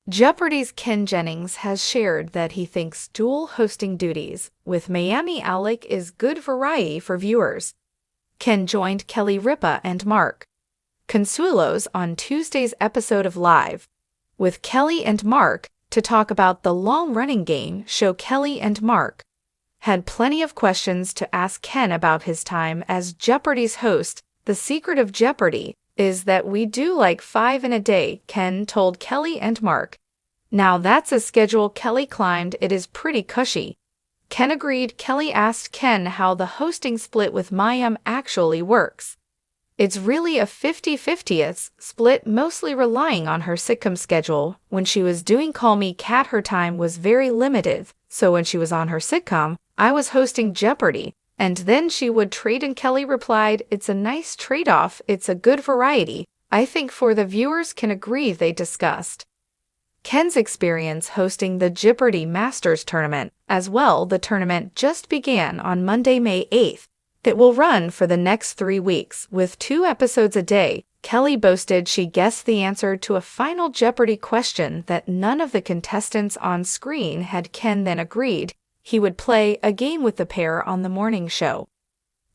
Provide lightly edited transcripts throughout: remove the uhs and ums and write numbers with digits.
Jeopardy's Ken Jennings has shared that he thinks dual hosting duties with Mayim Bialik is good variety for viewers. Ken joined Kelly Ripa and Mark Consuelos on Tuesday's episode of Live with Kelly and Mark to talk about the long-running game show. Kelly and Mark had plenty of questions to ask Ken about his time as Jeopardy's host. The secret of Jeopardy is that we do like 5 in a day, Ken told Kelly and Mark. Now that's a schedule Kelly climbed. It is pretty cushy. Ken agreed. Kelly asked Ken how the hosting split with Mayim actually works. It's really a 50-50 split, mostly relying on her sitcom schedule. When she was doing Call Me Kat, her time was very limited, so when she was on her sitcom, I was hosting Jeopardy, and then she would trade. And Kelly replied, "It's a nice trade-off. It's a good variety. I think for the viewers can agree," they discussed Ken's experience hosting the Jeopardy Masters tournament as well. The tournament just began on Monday, May 8th. It will run for the next 3 weeks with 2 episodes a day. Kelly boasted she guessed the answer to a final Jeopardy question that none of the contestants on screen had. Ken then agreed he would play a game with the pair on the morning show.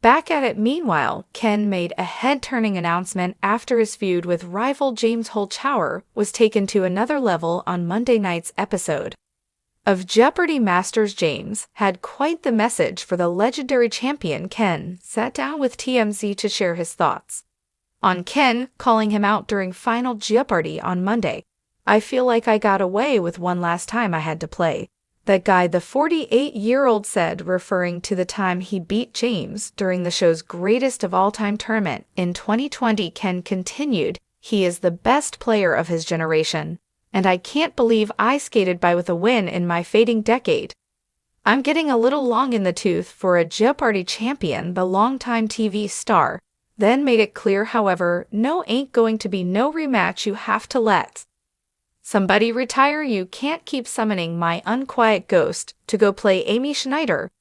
Back at it, meanwhile, Ken made a head-turning announcement after his feud with rival James Holzhauer was taken to another level on Monday night's episode of Jeopardy Masters. James had quite the message for the legendary champion. Ken sat down with TMZ to share his thoughts on Ken calling him out during Final Jeopardy on Monday. "I feel like I got away with one last time I had to play that guy," the 48-year-old said, referring to the time he beat James during the show's greatest of all-time tournament in 2020. Ken continued, "He is the best player of his generation, and I can't believe I skated by with a win in my fading decade. I'm getting a little long in the tooth for a Jeopardy champion." The longtime TV star then made it clear, however, no ain't going to be no rematch. "You have to let somebody retire. You can't keep summoning my unquiet ghost to go play Amy Schneider.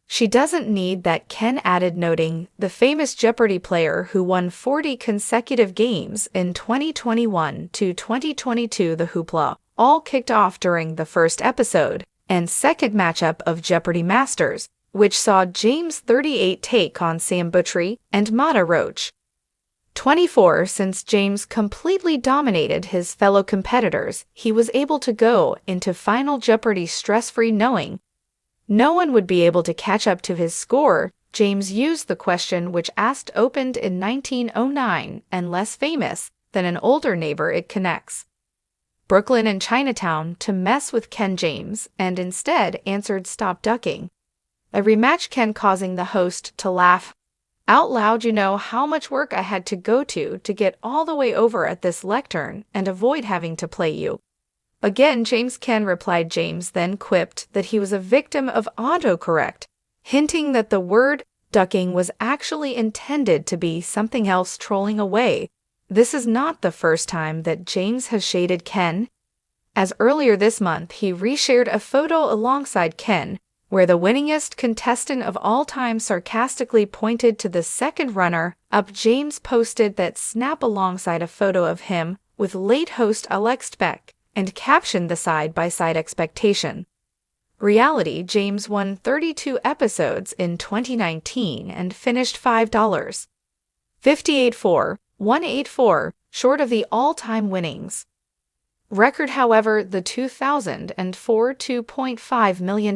She doesn't need that," Ken added, noting the famous Jeopardy player who won 40 consecutive games in 2021 to 2022. The hoopla all kicked off during the first episode and second matchup of Jeopardy Masters, which saw James 38 take on Sam Buttrey and Mata Roach 24. Since James completely dominated his fellow competitors, he was able to go into Final Jeopardy stress-free, knowing no one would be able to catch up to his score. James used the question which asked opened in 1909 and less famous than an older neighbor. It connects Brooklyn and Chinatown to mess with Ken. James and instead answered, "Stop ducking." A rematch, Ken causing the host to laugh out loud. "You know how much work I had to go to get all the way over at this lectern and avoid having to play you again, James." Ken replied. James then quipped that he was a victim of autocorrect, hinting that the word ducking was actually intended to be something else, trolling away. This is not the first time that James has shaded Ken, as earlier this month he reshared a photo alongside Ken where the winningest contestant of all time sarcastically pointed to the second runner-up. James posted that snap alongside a photo of him with late host Alex Beck and captioned the side-by-side expectation. Reality. James won 32 episodes in 2019 and finished $5.58,184 short of the all-time winnings record. However, the 2004 $2.5 million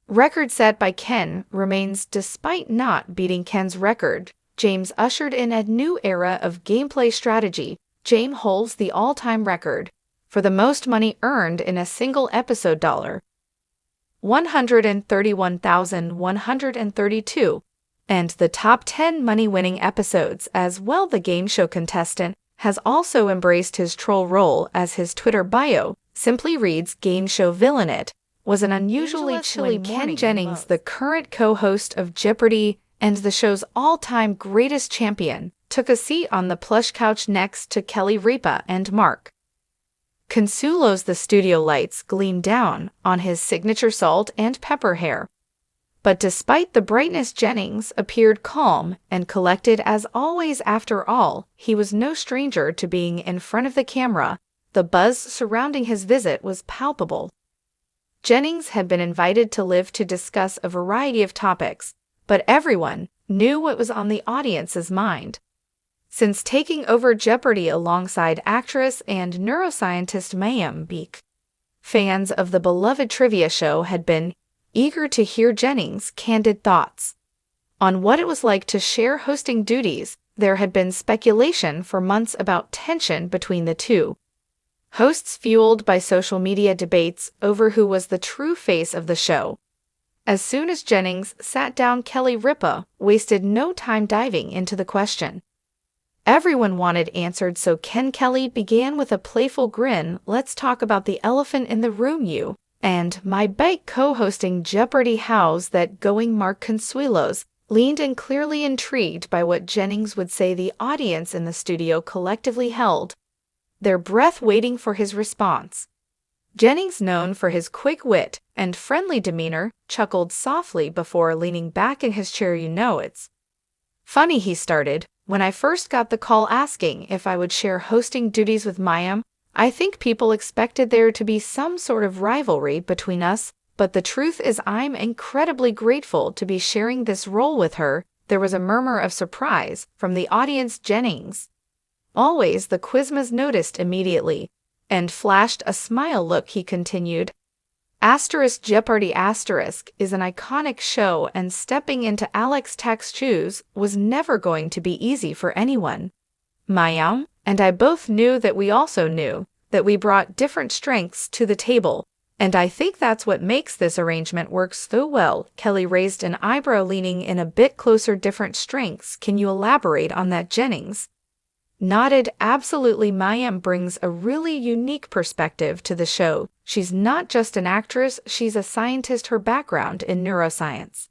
record set by Ken remains. Despite not beating Ken's record, James ushered in a new era of gameplay strategy. James holds the all-time record for the most money earned in a single episode, $131,132, and the top 10 money-winning episodes as well. The game show contestant has also embraced his troll role, as his Twitter bio simply reads, "Game show villain." It was an unusually chilly Ken Jennings, the current co-host of Jeopardy and the show's all-time greatest champion, took a seat on the plush couch next to Kelly Ripa and Mark Consuelos. The studio lights gleamed down on his signature salt and pepper hair. But despite the brightness, Jennings appeared calm and collected as always. After all, he was no stranger to being in front of the camera. the buzz surrounding his visit was palpable. Jennings had been invited to live to discuss a variety of topics, but everyone knew what was on the audience's mind. Since taking over Jeopardy alongside actress and neuroscientist Mayim Bialik, fans of the beloved trivia show had been eager to hear Jennings' candid thoughts on what it was like to share hosting duties. There had been speculation for months about tension between the two hosts, fueled by social media debates over who was the true face of the show. As soon as Jennings sat down, Kelly Ripa wasted no time diving into the question everyone wanted answered, so Kelly began with a playful grin. Let's talk about the elephant in the room, you and my bike co-hosting Jeopardy. How's that going? Mark Consuelos leaned in, clearly intrigued by what Jennings would say. The audience in the studio collectively held their breath, waiting for his response. Jennings, known for his quick wit and friendly demeanor, chuckled softly before leaning back in his chair. You know, it's funny, he started. When I first got the call asking if I would share hosting duties with Mayim, I think people expected there to be some sort of rivalry between us, but the truth is I'm incredibly grateful to be sharing this role with her. There was a murmur of surprise from the audience. Jennings, always the quizmaz, noticed immediately and flashed a smile. Look, he continued, Jeopardy is an iconic show, and stepping into Alex Tech's shoes was never going to be easy for anyone. Mayim and I both knew that we also knew that we brought different strengths to the table, and I think that's what makes this arrangement work so well. Kelly raised an eyebrow, leaning in a bit closer. Different strengths? Can you elaborate on that? Jennings nodded. Absolutely. Mayim brings a really unique perspective to the show. She's not just an actress, she's a scientist. Her background in neuroscience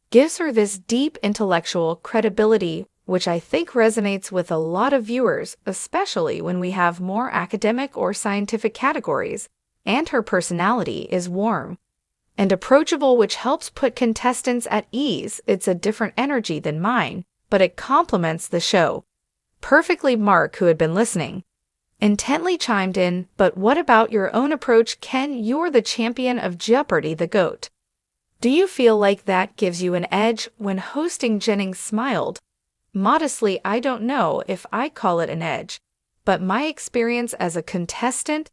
gives her this deep intellectual credibility, which I think resonates with a lot of viewers, especially when we have more academic or scientific categories. And her personality is warm and approachable, which helps put contestants at ease. It's a different energy than mine, but it complements the show perfectly. Mark, who had been listening intently, chimed in. But what about your own approach, Ken? You're the champion of Jeopardy, the GOAT. Do you feel like that gives you an edge when hosting? Jennings smiled modestly. I don't know if I call it an edge, but my experience as a contestant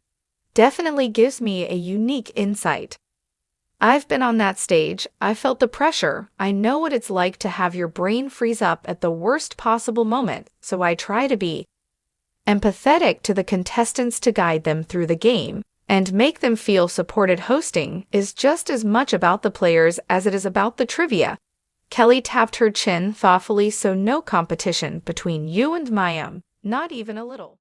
definitely gives me a unique insight. I've been on that stage, I felt the pressure, I know what it's like to have your brain freeze up at the worst possible moment, so I try to be empathetic to the contestants to guide them through the game and make them feel supported. Hosting is just as much about the players as it is about the trivia. Kelly tapped her chin thoughtfully. So no competition between you and Mayim, not even a little.